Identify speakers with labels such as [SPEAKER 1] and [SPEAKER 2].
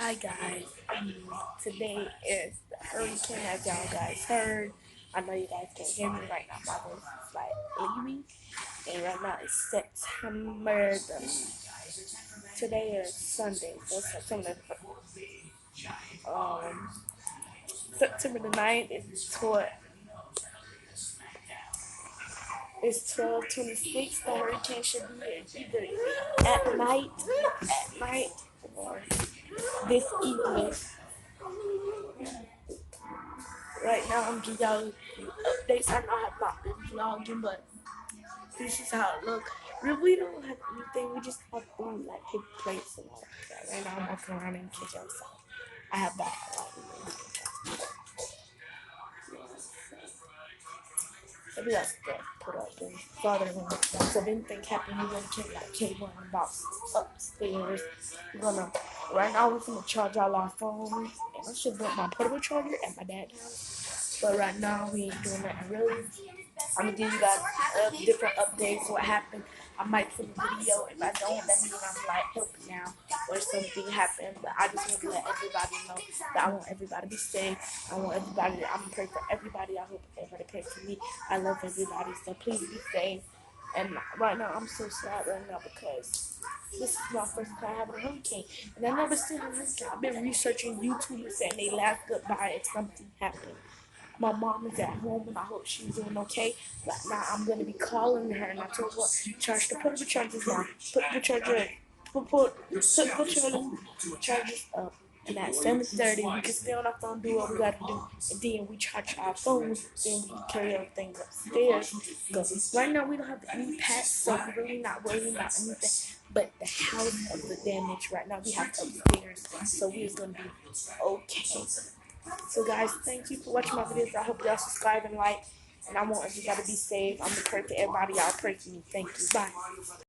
[SPEAKER 1] Hi guys, today is the hurricane as y'all guys heard. I know you guys can't hear me right now, my voice is like leaving. And right now it's today is Sunday, so um, September the 9th. It's 12:26. The hurricane should be either at night or this evening. Right now I'm giving y'all updates. I know I have not been vlogging, but this is how it looks. We don't have anything. We just have food, like big plates and all that. Right now I'm walking around in the kitchen, so I have that. Maybe that's the put up in farther room. So if anything happens, we're gonna take like cable and box upstairs. We're gonna right now we're gonna charge all our phones, and I should put my portable charger at my dad's house. But right now we ain't doing that really. I'm gonna give you guys different updates. What happened? I might film a video. If I don't, that means I'm like helping now or something happened. But I just want to let everybody know that I want everybody to be safe. I want everybody. I'm gonna pray for everybody. I hope everybody prays for me. I love everybody. So please be safe. And right now I'm so sad right now because this is my first time having a hurricane, and I never seen a hurricane. I've been researching YouTubers saying they laughed goodbye if something happened. My mom is at home and I hope she's doing okay. But now I'm gonna be calling her and I told her charge the portable chargers now. Put the charger put the chargers up. And at 7:30 we can stay on our phone, do what we gotta do, and then we charge our phones, then we carry our things upstairs. Because right now we don't have any pets, so we're really not worrying about anything. But the house of the damage right now we have upstairs, so we're gonna be okay. So guys, thank you for watching my videos. I hope y'all subscribe and like. And I want everybody to be safe. I'm gonna pray for everybody. Y'all pray for me. Thank you. Bye.